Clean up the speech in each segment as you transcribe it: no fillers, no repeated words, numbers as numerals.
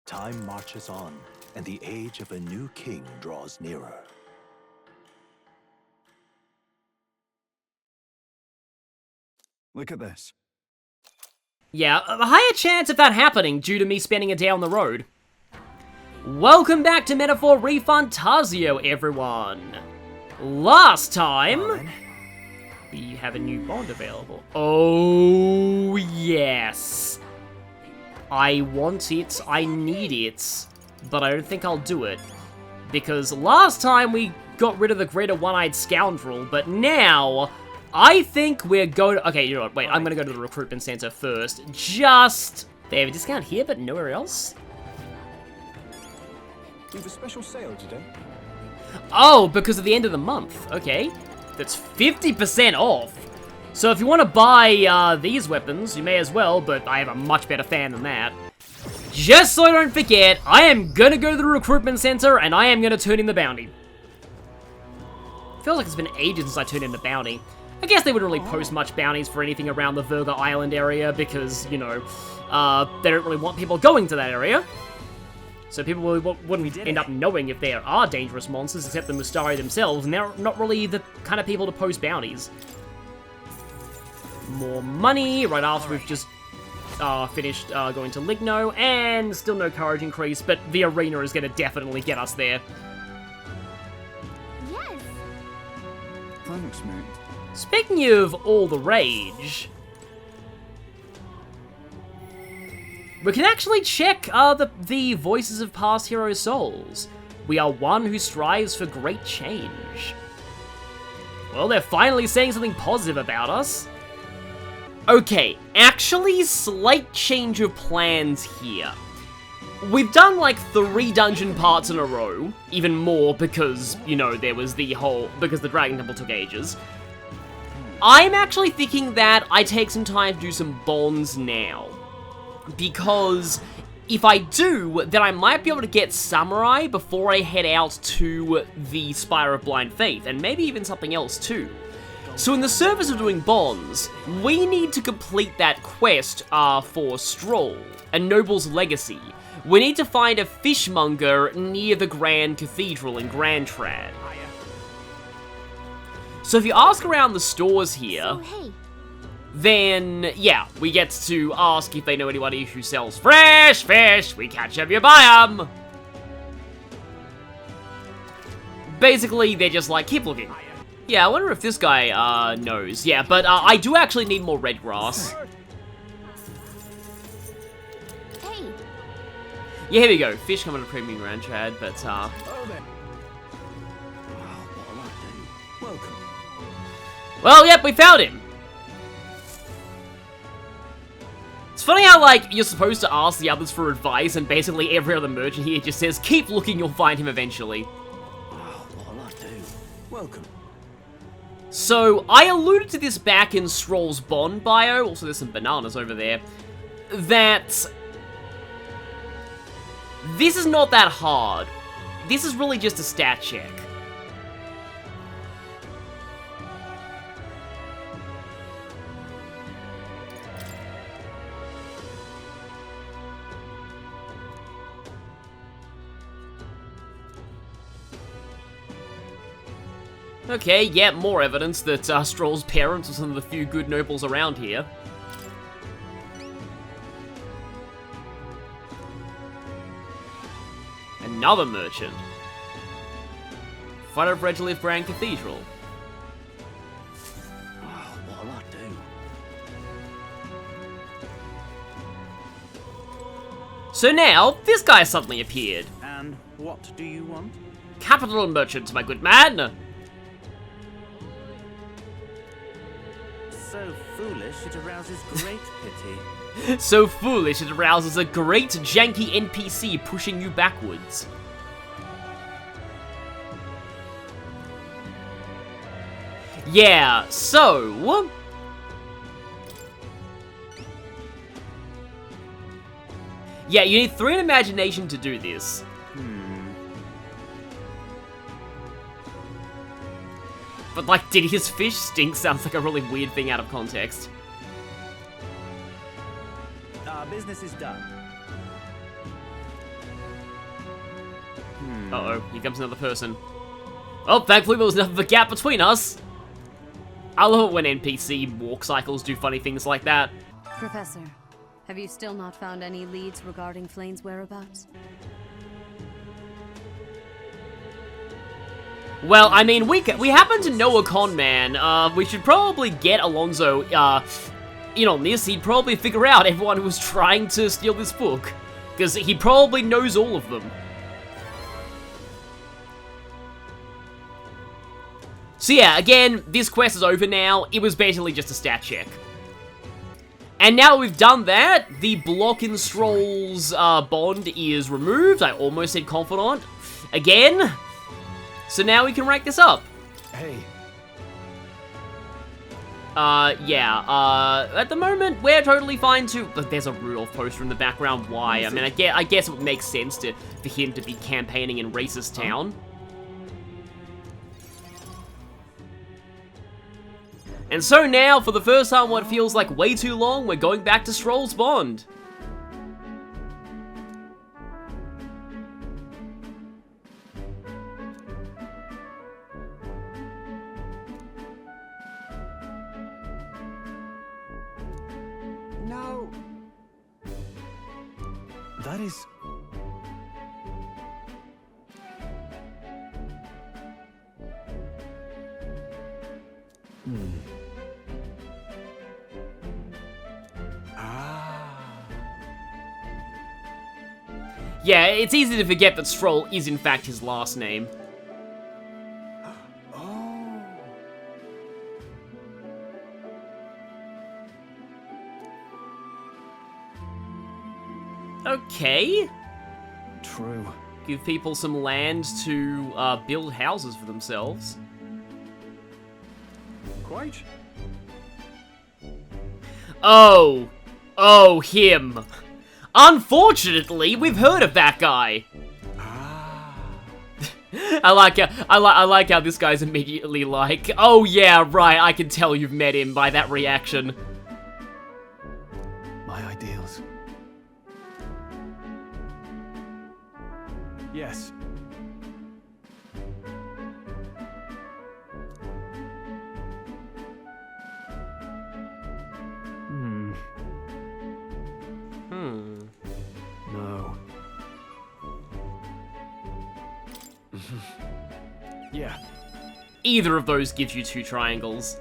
Time marches on, and the age of a new king draws nearer. Look at this. Yeah, a higher chance of that happening due to me spending a day on the road. Welcome back to Metaphor ReFantazio, everyone. Last time, we have a new bond available. Oh, yes. I want it, I need it, but I don't think I'll do it. Because last time we got rid of the greater one-eyed scoundrel, but now I think we're going to... Okay, you know what, wait, I'm going to go to the recruitment center first. They have a discount here, but nowhere else? We have a special sale today. Oh, because of the end of the month. Okay. That's 50% off. So if you want to buy these weapons, you may as well, but I have a much better fan than that. Just so I don't forget, I am going to go to the recruitment center, and I am going to turn in the bounty. Feels like it's been ages since I turned in the bounty. I guess they wouldn't really post much bounties for anything around the Virga Island area because, you know, they don't really want people going to that area. So people wouldn't end up knowing if there are dangerous monsters except the Mustari themselves, and they're not really the kind of people to post bounties. More money right after we've just finished going to Ligno, and still no courage increase, but the arena is going to definitely get us there. Yes. Thanks, mate. Speaking of all the rage, we can actually check the voices of past heroes' souls. We are one who strives for great change. Well, they're finally saying something positive about us. Okay, actually, slight change of plans here. We've done like 3 dungeon parts in a row, even more because, you know, there was because the Dragon Temple took ages. I'm actually thinking that I take some time to do some bonds now. Because if I do, then I might be able to get Samurai before I head out to the Spire of Blind Faith, and maybe even something else too. So in the service of doing bonds, we need to complete that quest for Strohl, a noble's legacy. We need to find a fishmonger near the Grand Cathedral in Grand Trad. So if you ask around the stores here, So, hey, then, yeah, we get to ask if they know anybody who sells fresh fish. We catch 'em, you buy 'em. Basically, they're just like, keep looking. Yeah, I wonder if this guy, knows. Yeah, but, I do actually need more red grass. hey, Yeah, here we go. Fish coming to Premium Grand Trad, but, Oh, then. Welcome. well, yep, we found him. It's funny how, like, you're supposed to ask the others for advice, and basically every other merchant here just says, keep looking, you'll find him eventually. What'll I do? Welcome. So, I alluded to this back in Strohl's Bond bio, also there's some bananas over there, that this is not that hard. This is really just a stat check. Okay, yeah, more evidence that Strohl's parents are some of the few good nobles around here. Another merchant. Fight of Regaliff Grand Cathedral. What'll I do? So now, this guy suddenly appeared. And what do you want? Capital merchant, my good man. So foolish it arouses great pity. So foolish it arouses a great janky NPC pushing you backwards. Yeah, so... yeah, you need 3 in imagination to do this. But, like, did his fish stink sounds like a really weird thing out of context. Our business is done. Uh-oh, here comes another person. Oh, thankfully there was enough of a gap between us. I love it when NPC walk cycles do funny things like that. Professor, have you still not found any leads regarding Flane's whereabouts? Well, I mean, we happen to know a con man. We should probably get Alonso, in on this. He'd probably figure out everyone who was trying to steal this book. Because he probably knows all of them. So yeah, again, this quest is over now. It was basically just a stat check. And now we've done that, the block in Strohl's bond is removed. I almost said confidant. Again. So now we can rank this up. Hey. Yeah, at the moment, we're totally fine to... There's a Rudolph poster in the background, why? I mean, I guess it would make sense for him to be campaigning in Racist Town. And so now, for the first time what feels like way too long, we're going back to Strohl's bond. No. That is... Yeah, it's easy to forget that Strohl is in fact his last name. Oh. Okay. True. Give people some land to build houses for themselves. Quite. Oh, him. Unfortunately, we've heard of that guy. I like how this guy's immediately like, oh yeah, right, I can tell you've met him by that reaction. My ideals. Yes. No. Yeah. Either of those gives you 2 triangles.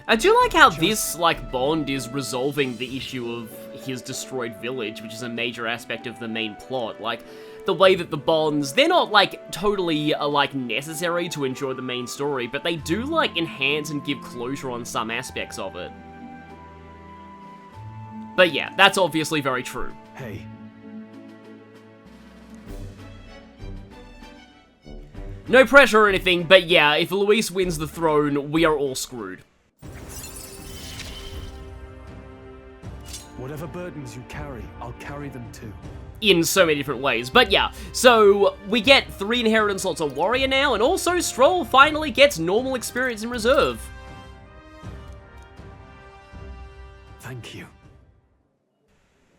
I do like how this, bond is resolving the issue of his destroyed village, which is a major aspect of the main plot. The way that the bonds, they're not, totally, necessary to enjoy the main story, but they do, enhance and give closure on some aspects of it. But yeah, that's obviously very true. Hey. No pressure or anything, but yeah, if Luis wins the throne, we are all screwed. Whatever burdens you carry, I'll carry them too. In so many different ways. But yeah, so we get 3 inheritance slots on Warrior now, and also Strohl finally gets normal experience in Reserve. Thank you.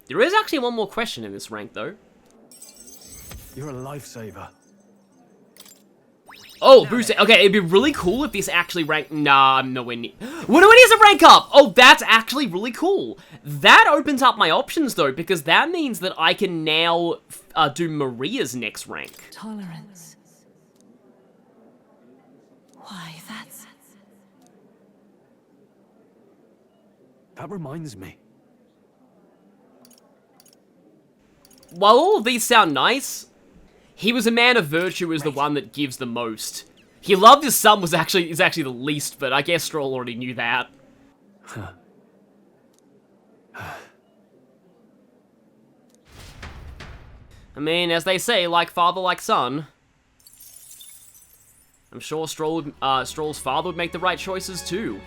There is actually one more question in this rank, though. You're a lifesaver. Oh, boost it. Okay, it'd be really cool if this actually ranked... Nah, I'm nowhere near... What it is a rank up! Oh, that's actually really cool. That opens up my options, though, because that means that I can now do Maria's next rank. Tolerance. Why, that's... That reminds me. While all of these sound nice, he was a man of virtue is the one that gives the most. He loved his son is actually the least, but I guess Strohl already knew that. I mean, as they say, like father, like son. I'm sure Strohl's father would make the right choices too.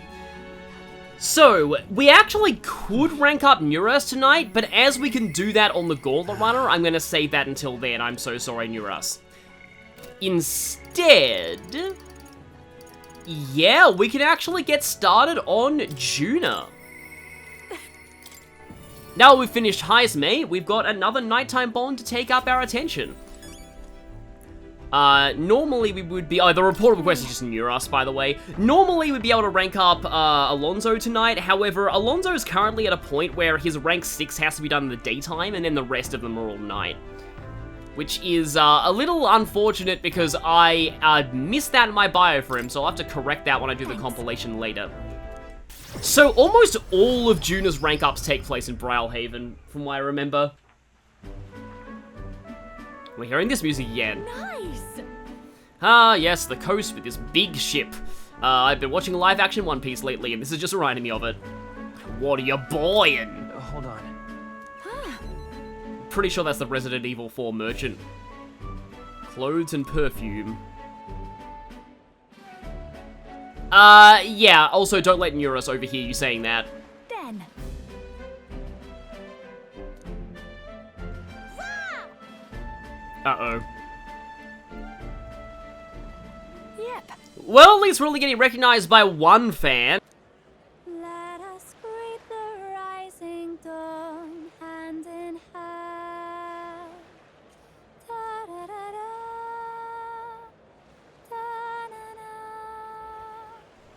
So, we actually could rank up Nuras tonight, but as we can do that on the Gauntlet Runner, I'm gonna save that until then. I'm so sorry, Nuras. Instead... yeah, we can actually get started on Junah. Now we've finished Heisme, we've got another nighttime bond to take up our attention. Normally we would be... Oh, the reportable quest is just near us, by the way. Normally we'd be able to rank up, Alonso tonight. However, Alonso is currently at a point where his rank 6 has to be done in the daytime, and then the rest of them are all night. Which is, a little unfortunate because I, missed that in my bio for him, so I'll have to correct that when I do the compilation later. So, almost all of Junah's rank ups take place in Brylehaven, from what I remember. We're hearing this music again. Nice! Ah, yes, the coast with this big ship. I've been watching live action One Piece lately, and this is just reminding me of it. What are you buying? Hold on. Pretty sure that's the Resident Evil 4 merchant. Clothes and perfume. Yeah, also don't let Eurus overhear you saying that. Den. Uh-oh. Yep. Well, at least we're only getting recognized by one fan. Let us greet the rising dawn, hand in hand. Da-da-da-da, da-na-na.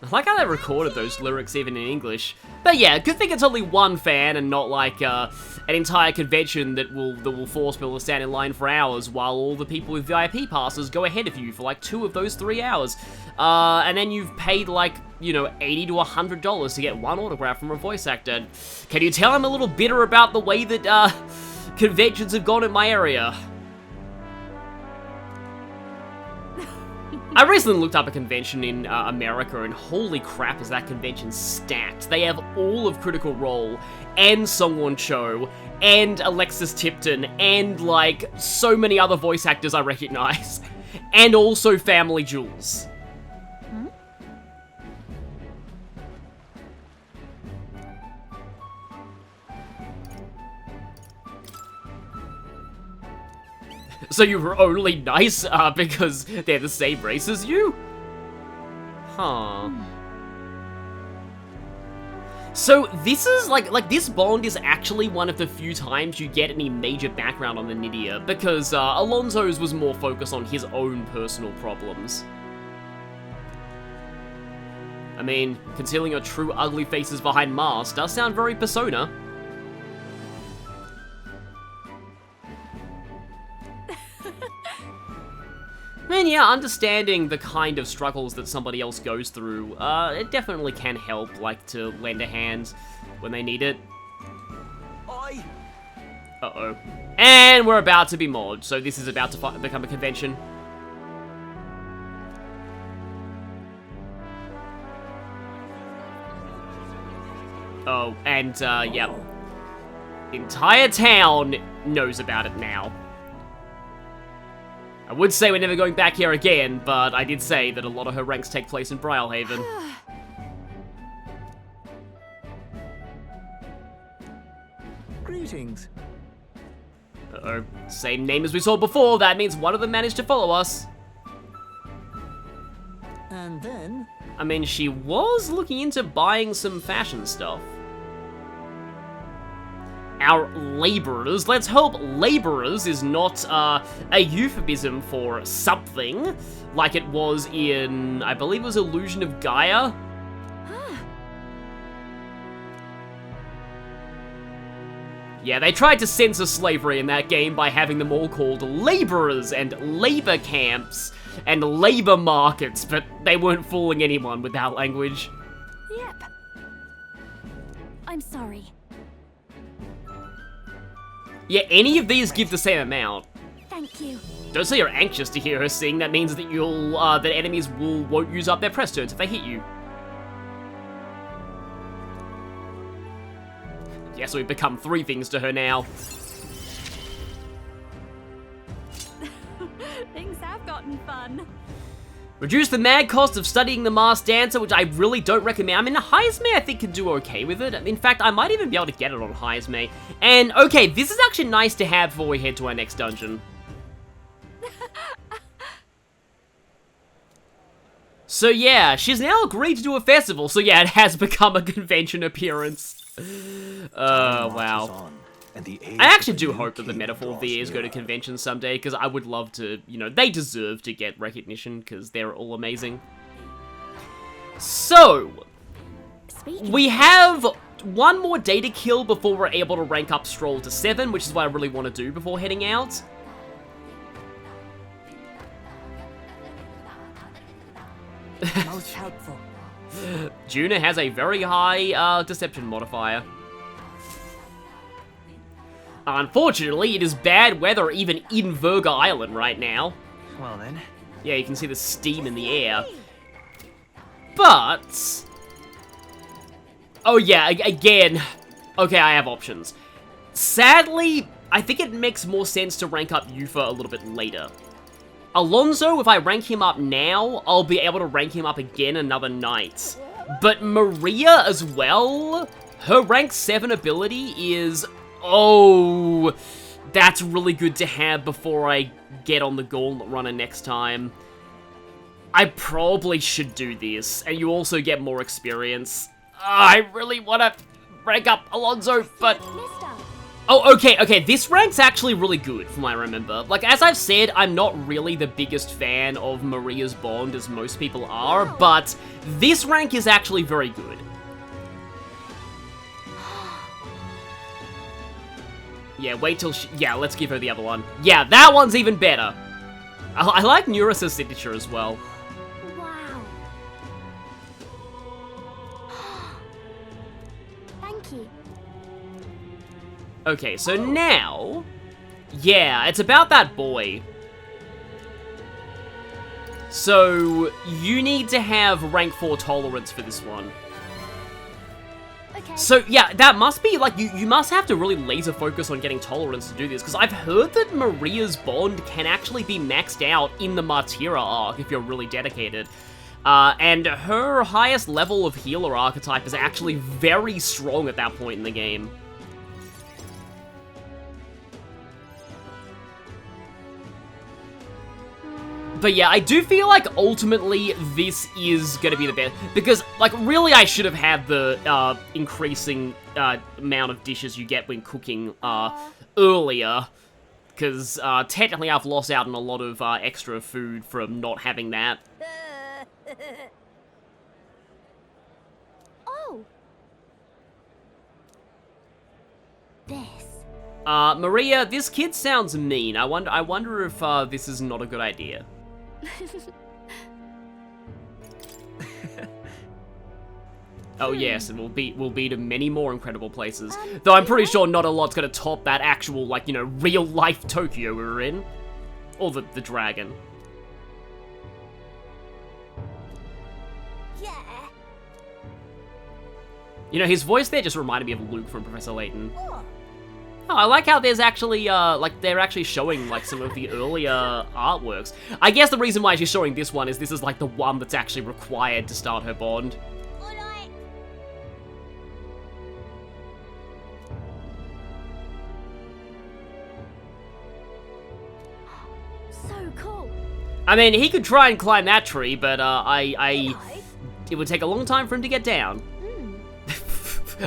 I like how they recorded those lyrics even in English. But yeah, good thing it's only one fan and not like an entire convention that will force people to stand in line for hours while all the people with VIP passes go ahead of you for like 2 of those 3 hours. And then you've paid like, you know, $80 to $100 to get one autograph from a voice actor. Can you tell I'm a little bitter about the way that conventions have gone in my area? I recently looked up a convention in America, and holy crap is that convention stacked. They have all of Critical Role, and Songwon Cho, and Alexis Tipton, and, like, so many other voice actors I recognize. And also Family Jewels. So you were only nice because they're the same race as you? Huh. So this is, like this bond is actually one of the few times you get any major background on the Nydia, because Alonso's was more focused on his own personal problems. I mean, concealing your true ugly faces behind masks does sound very Persona. I mean, yeah, understanding the kind of struggles that somebody else goes through, it definitely can help, like, to lend a hand when they need it. Uh-oh. And we're about to be modded, so this is about to become a convention. Oh, and, yeah. Entire town knows about it now. I would say we're never going back here again, but I did say that a lot of her ranks take place in Brylehaven. Greetings. Uh-oh. Same name as we saw before, that means one of them managed to follow us. And then... I mean, she was looking into buying some fashion stuff. Our laborers. Let's hope laborers is not a euphemism for something, like it was in, I believe it was Illusion of Gaia. Yeah, they tried to censor slavery in that game by having them all called laborers and labor camps and labor markets, but they weren't fooling anyone with that language. Yep. I'm sorry. Yeah, any of these give the same amount. Thank you. Don't say you're anxious to hear her sing. That means that that enemies won't use up their press turns if they hit you. Yeah, so we've become 3 things to her now. Things have gotten fun. Reduce the mad cost of studying the masked dancer, which I really don't recommend. I mean, Heisme I think can do okay with it. In fact, I might even be able to get it on Heisme. And, okay, this is actually nice to have before we head to our next dungeon. So yeah, she's now agreed to do a festival, so yeah, it has become a convention appearance. Wow. On, and the age I actually of a do new hope that the king Metaphor draws VAs go to nearer. conventions someday, because I would love to, you know, they deserve to get recognition, because they're all amazing. So, we have one more day to kill before we're able to rank up Strohl to 7, which is what I really want to do before heading out. Most helpful. Junah has a very high deception modifier. Unfortunately, it is bad weather even in Virga Island right now. Well then. Yeah, you can see the steam in the air. But... oh yeah, again... okay, I have options. Sadly, I think it makes more sense to rank up Yufa a little bit later. Alonso, if I rank him up now, I'll be able to rank him up again another night. But Maria as well, her rank 7 ability is... oh, that's really good to have before I get on the Gauntlet Runner next time. I probably should do this, and you also get more experience. I really want to rank up Alonso, but... oh, okay, this rank's actually really good, from what I remember. Like, as I've said, I'm not really the biggest fan of Maria's Bond, as most people are, but this rank is actually very good. Yeah, wait till she... yeah, let's give her the other one. Yeah, that one's even better. I like Neurus's signature as well. Wow. Thank you. Okay, so now... yeah, it's about that boy. So, you need to have rank 4 tolerance for this one. Okay. So, yeah, that must be, like, you must have to really laser focus on getting tolerance to do this, because I've heard that Maria's Bond can actually be maxed out in the Martyra arc if you're really dedicated. And her highest level of healer archetype is actually very strong at that point in the game. But yeah, I do feel like ultimately this is going to be the best. Because, like, really I should have had the increasing amount of dishes you get when cooking earlier. Because technically I've lost out on a lot of extra food from not having that. Oh. This. Maria, this kid sounds mean. I wonder if this is not a good idea. Oh yes, and we'll be to many more incredible places. Though I'm pretty sure not a lot's gonna top that actual, like, you know, real life Tokyo we were in. Or the dragon. Yeah. You know, his voice there just reminded me of Luke from Professor Layton. Oh. Oh, I like how there's actually, like, they're actually showing, like, some of the earlier artworks. I guess the reason why she's showing this one is this is, like, the one that's actually required to start her Bond. Alright. So cool. I mean, he could try and climb that tree, but, it would take a long time for him to get down.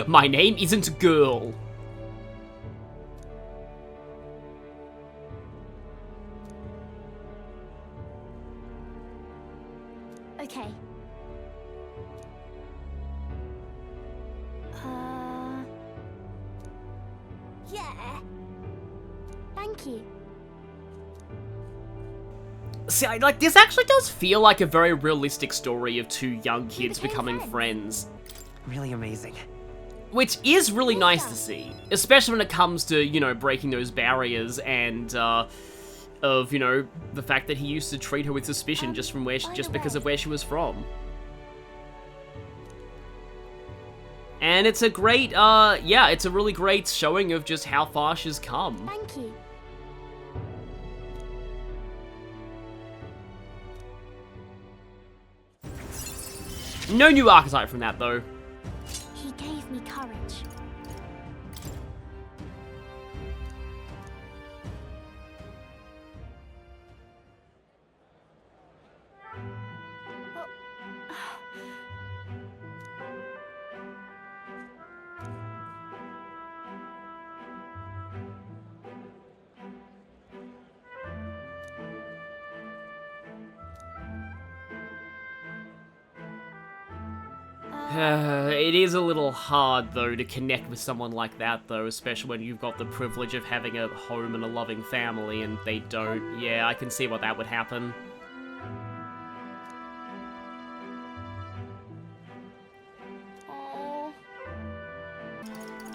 My name isn't Girl. Okay. Yeah. Thank you. See, like, this actually does feel like a very realistic story of two young kids becoming friends. Really amazing. Which is really nice to see. Especially when it comes to, you know, breaking those barriers and, of, you know, the fact that he used to treat her with suspicion just from just because of where she was from. And it's a great, yeah, it's a really great showing of just how far she's come. Thank you. No new archetype from that, though. He gave me courage. It is a little hard, though, to connect with someone like that, though, especially when you've got the privilege of having a home and a loving family, and they don't. Yeah, I can see why that would happen.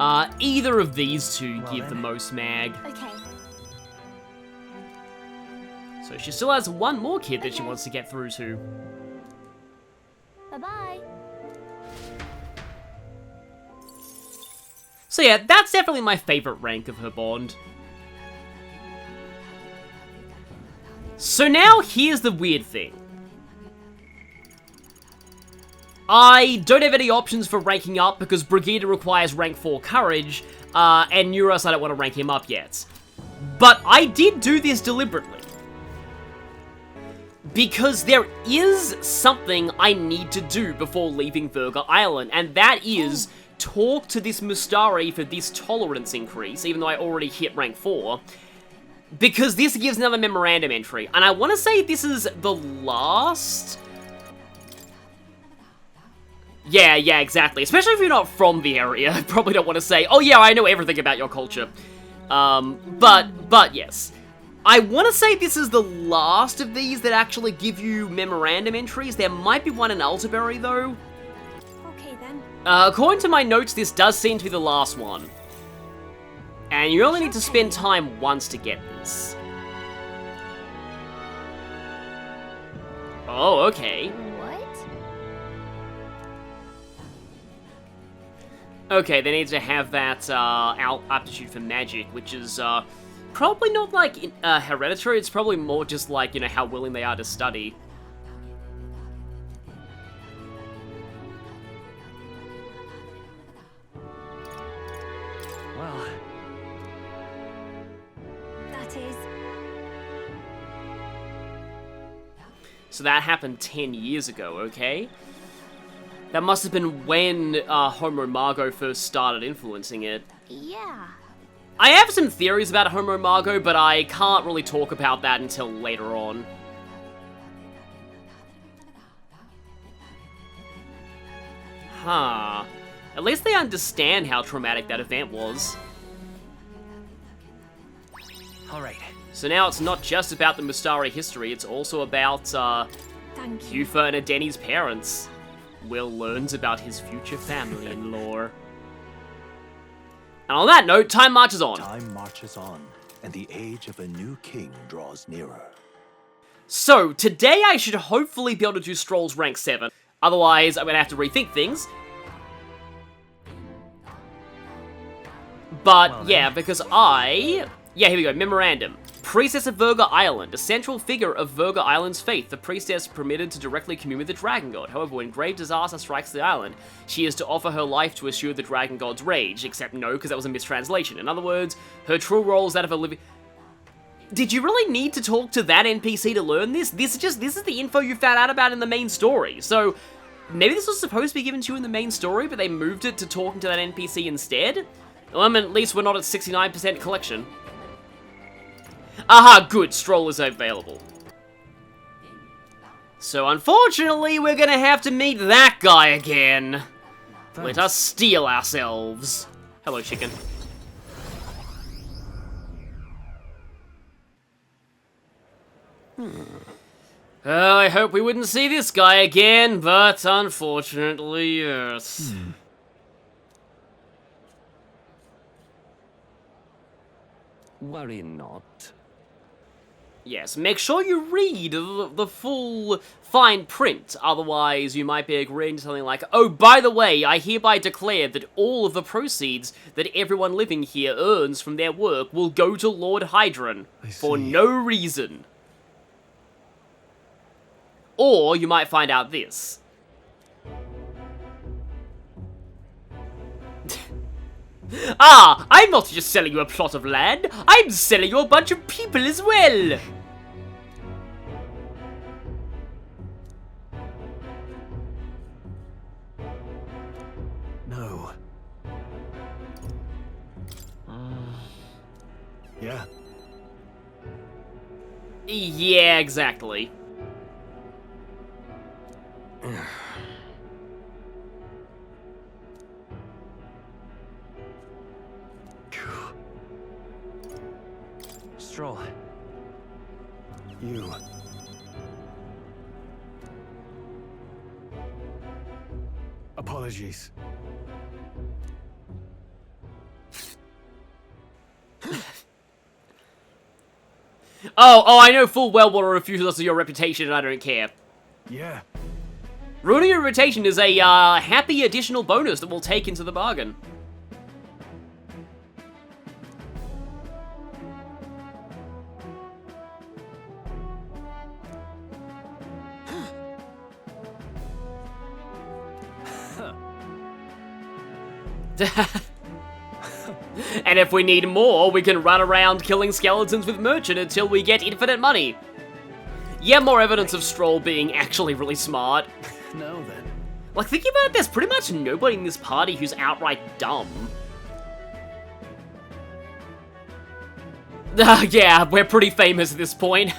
Either of these two give the most mag. Okay. So she still has one more kid that she wants to get through to. Bye-bye. So yeah, that's definitely my favorite rank of her bond. So now, here's the weird thing. I don't have any options for ranking up because Brigida requires rank 4 courage, and Neuros I don't want to rank him up yet. But I did do this deliberately. Because there is something I need to do before leaving Virga Island, and that is talk to this Mustari for this tolerance increase, even though I already hit rank 4. Because this gives another memorandum entry, and I want to say this is the last... Yeah, exactly. Especially if you're not from the area. I probably don't want to say, oh yeah, I know everything about your culture. But yes. I want to say this is the last of these that actually give you memorandum entries. There might be one in Altaberry, though. Okay, then. According to my notes, this does seem to be the last one. And you only need to spend time once to get this. Oh, okay. What? Okay, they need to have that aptitude for magic, which is probably not like hereditary. It's probably more just like, you know, how willing they are to study. Well, That is. So that happened 10 years ago, okay? That must have been when Homo Margo first started influencing it. Yeah. I have some theories about Homo Margo, but I can't really talk about that until later on. Huh. At least they understand how traumatic that event was. alright. So now it's not just about the Mustari history, it's also about, Thank you. Yufa and Adeni's parents. Will learns about his future family-in-law. And on that note, time marches on. Time marches on, and the age of a new king draws nearer. So, today I should hopefully be able to do Strohl's rank 7. Otherwise, I'm gonna have to rethink things. But, yeah, because yeah, here we go, memorandum. Priestess of Virga Island, a central figure of Virga Island's faith. The priestess permitted to directly commune with the dragon god. However, when grave disaster strikes the island, she is to offer her life to assure the dragon god's rage. Except no, because that was a mistranslation. In other words, her true role is that of a living... Did you really need to talk to that NPC to learn this? This is the info you found out about in the main story. So, maybe this was supposed to be given to you in the main story, but they moved it to talking to that NPC instead? Well, I mean, at least we're not at 69% collection. Aha, good, Strohl is available. So unfortunately, we're gonna have to meet that guy again. Let us steel ourselves. Hello, chicken. I hope we wouldn't see this guy again, but unfortunately, yes. Worry not. Yes, make sure you read the full fine print, otherwise you might be agreeing to something like, oh, by the way, I hereby declare that all of the proceeds that everyone living here earns from their work will go to Lord Hydron for no reason. Or you might find out this. Ah, I'm not just selling you a plot of land, I'm selling you a bunch of people as well! No. Yeah. Yeah, exactly. Strohl. You. Apologies. Oh, I know full well what a refusal does to your reputation, and I don't care. Yeah. Ruining your reputation is a happy additional bonus that we'll take into the bargain. And if we need more, we can run around killing skeletons with Merchant until we get infinite money. Yeah, more evidence of Strohl being actually really smart. Now then. Like, thinking about it, there's pretty much nobody in this party who's outright dumb. Yeah, we're pretty famous at this point.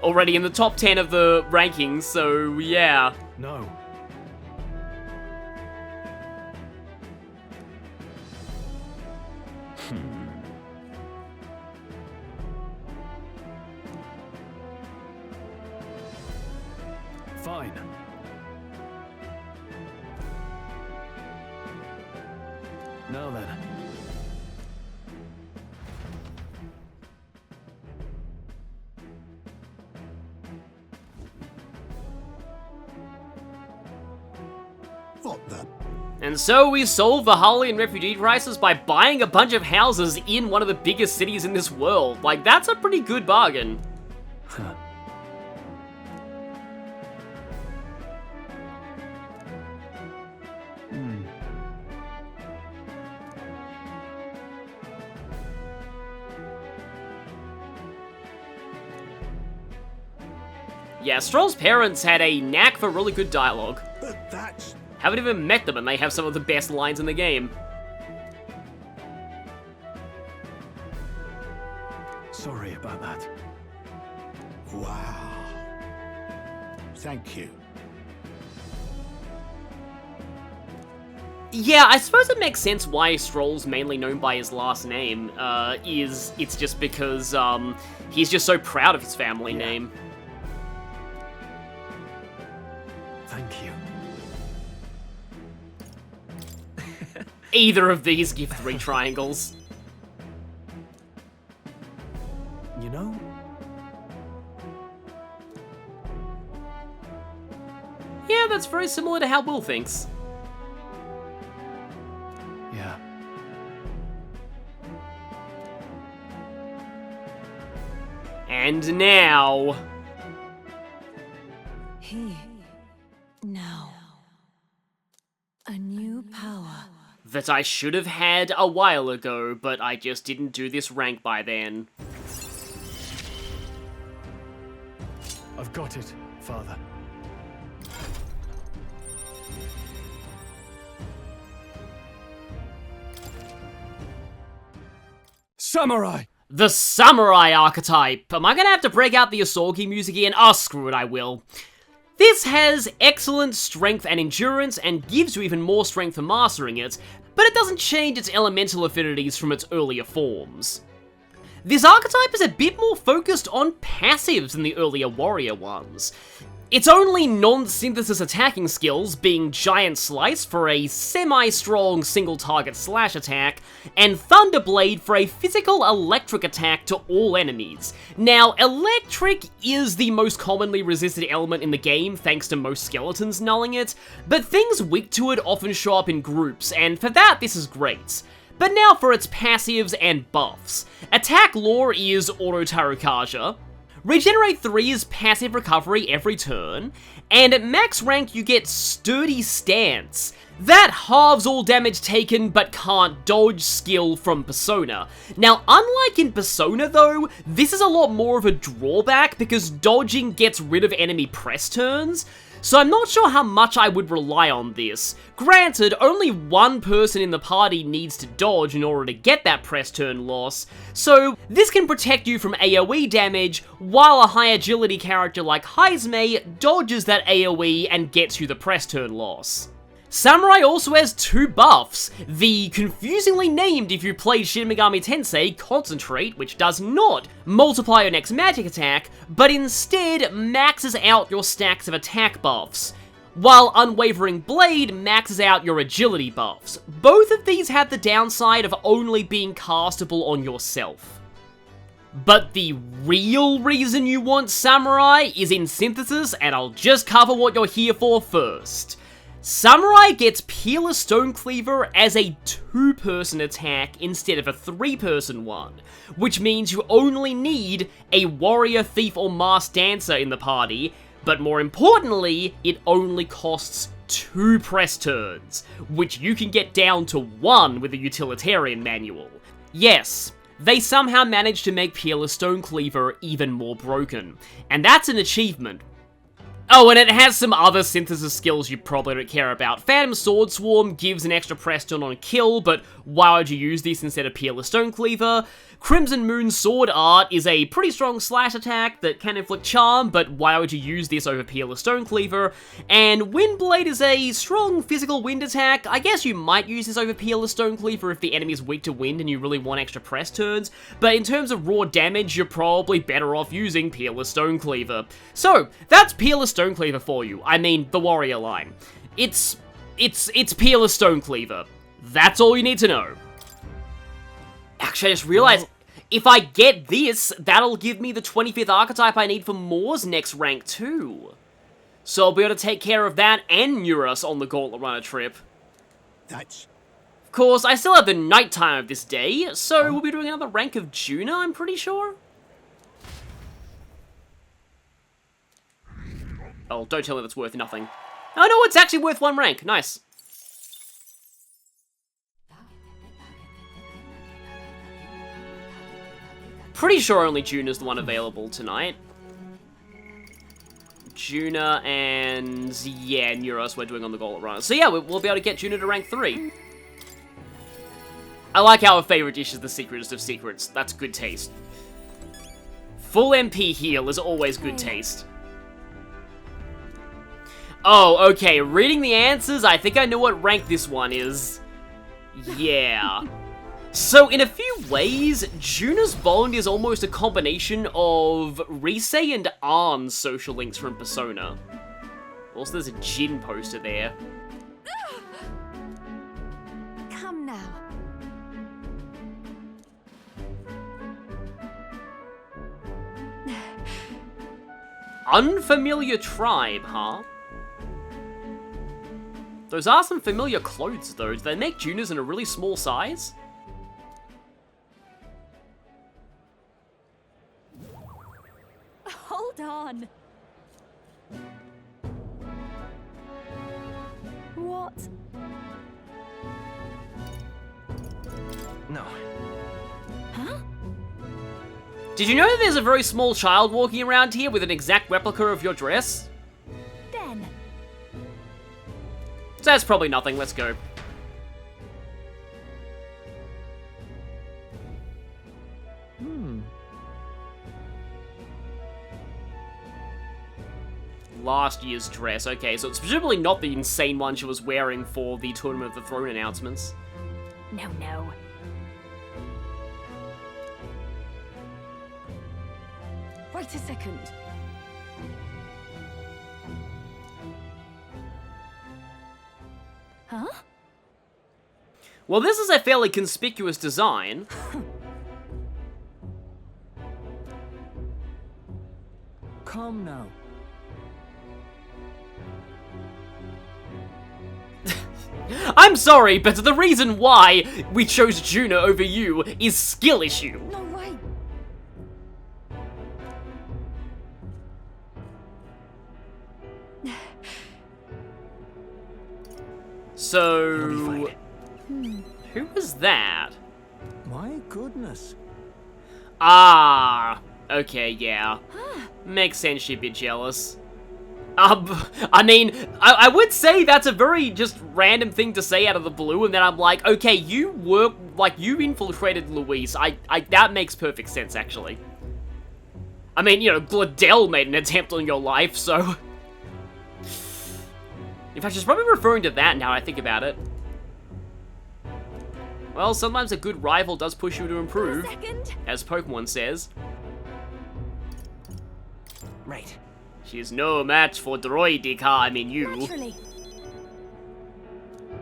Already in the top 10 of the rankings, so yeah. No. Fine. Now then. What the? And so we solve the Halia and refugee crisis by buying a bunch of houses in one of the biggest cities in this world. Like, that's a pretty good bargain. Huh. Yeah, Strohl's parents had a knack for really good dialogue. But that's... Haven't even met them and they have some of the best lines in the game. Sorry about that. Wow. Thank you. Yeah, I suppose it makes sense why Strohl's mainly known by his last name. It's just because, he's just so proud of his family name. Thank you. Either of these give 3 triangles. You know? Yeah, that's very similar to how Will thinks. Yeah. And now... Now. A new power. that I should have had a while ago, but I just didn't do this rank by then. I've got it, Father. Samurai! The Samurai archetype! Am I gonna have to break out the Asorgi music again? Oh, screw it, I will. This has excellent strength and endurance, and gives you even more strength for mastering it, but it doesn't change its elemental affinities from its earlier forms. This archetype is a bit more focused on passives than the earlier warrior ones. Its only non-synthesis attacking skills being Giant Slice for a semi-strong single-target slash attack, and Thunderblade for a physical electric attack to all enemies. Now, electric is the most commonly resisted element in the game thanks to most skeletons nulling it, but things weak to it often show up in groups, and for that this is great. But now for its passives and buffs. Attack Lore is Auto Tarukaja. Regenerate 3 is passive recovery every turn, and at max rank you get Sturdy Stance. That halves all damage taken but can't dodge skill from Persona. Now, unlike in Persona though, this is a lot more of a drawback because dodging gets rid of enemy press turns, so I'm not sure how much I would rely on this. Granted, only one person in the party needs to dodge in order to get that press turn loss, so this can protect you from AoE damage, while a high agility character like Heizme dodges that AoE and gets you the press turn loss. Samurai also has 2 buffs. The confusingly named, if you played Shin Megami Tensei, Concentrate, which does not multiply your next magic attack, but instead maxes out your stacks of attack buffs, while Unwavering Blade maxes out your agility buffs. Both of these have the downside of only being castable on yourself. But the real reason you want Samurai is in Synthesis, and I'll just cover what you're here for first. Samurai gets Peerless Stonecleaver as a 2-person attack instead of a 3-person one, which means you only need a warrior, thief, or masked dancer in the party, but more importantly, it only costs 2 press turns, which you can get down to 1 with the utilitarian manual. Yes, they somehow managed to make Peerless Stonecleaver even more broken, and that's an achievement. Oh, and it has some other synthesis skills you probably don't care about. Phantom Sword Swarm gives an extra press turn on kill, but why would you use this instead of Peerless Stonecleaver? Crimson Moon Sword Art is a pretty strong slash attack that can inflict charm, but why would you use this over Peerless Stonecleaver? And Windblade is a strong physical wind attack. I guess you might use this over Peerless Stonecleaver if the enemy is weak to wind and you really want extra press turns, but in terms of raw damage, you're probably better off using Peerless Stonecleaver. So, that's Peerless Stonecleaver for you. I mean, the warrior line. It's Peerless Stonecleaver. That's all you need to know. Actually, I just realized, if I get this, that'll give me the 25th archetype I need for Moore's next rank too. So I'll be able to take care of that and Eurus on the Gauntlet Runner trip. That's... Of course, I still have the nighttime of this day, so we'll be doing another rank of Junah, I'm pretty sure. Oh, don't tell me that's worth nothing. Oh no, it's actually worth 1 rank. Nice. Pretty sure only Junah's the one available tonight. Junah and... yeah, Neuros we're doing on the Gauntlet Runner. So yeah, we'll be able to get Junah to rank 3. I like our favorite dish is the secretest of secrets. That's good taste. Full MP heal is always good taste. Oh, okay, reading the answers, I think I know what rank this one is. Yeah. So, in a few ways, Junah's Bond is almost a combination of Rise and Arn's social links from Persona. Also, there's a Jin poster there. Come now. Unfamiliar tribe, huh? Those are some familiar clothes, though. Do they make Junah's in a really small size? Hold on. What? No. Huh? Did you know that there's a very small child walking around here with an exact replica of your dress? Then. So that's probably nothing, let's go. Last year's dress, okay, so it's presumably not the insane one she was wearing for the Tournament of the Throne announcements. No, no. Wait a second. Huh? Well, this is a fairly conspicuous design. Come now. I'm sorry, but the reason why we chose Junah over you is skill issue. No way. So, who was that? My goodness. Ah, okay, yeah. Makes sense she'd be jealous. I mean, I would say that's a very just random thing to say out of the blue, and then I'm like, okay, you infiltrated Luis. That makes perfect sense, actually. I mean, you know, Gladell made an attempt on your life, so... In fact, she's probably referring to that now I think about it. Well, sometimes a good rival does push you to improve, Second. as Pokemon says. Right. She's no match for Droidica, I mean you. Naturally.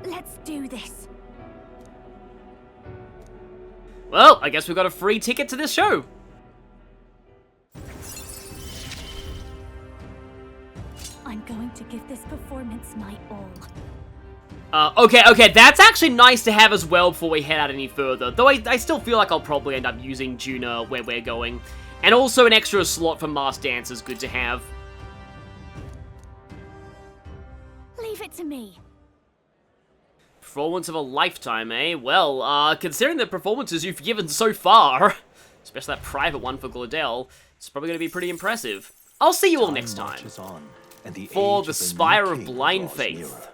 Let's do this. Well, I guess we've got a free ticket to this show. I'm going to give this performance my all. Okay, that's actually nice to have as well before we head out any further. Though I still feel like I'll probably end up using Junah where we're going. And also an extra slot for Masked Dance is good to have. Leave it to me. Performance of a lifetime, eh? Well, considering the performances you've given so far, especially that private one for Glaudel, it's probably going to be pretty impressive. I'll see you all next time marches on, and the for age the of a new Spire of king Blind draws Faith. nearer.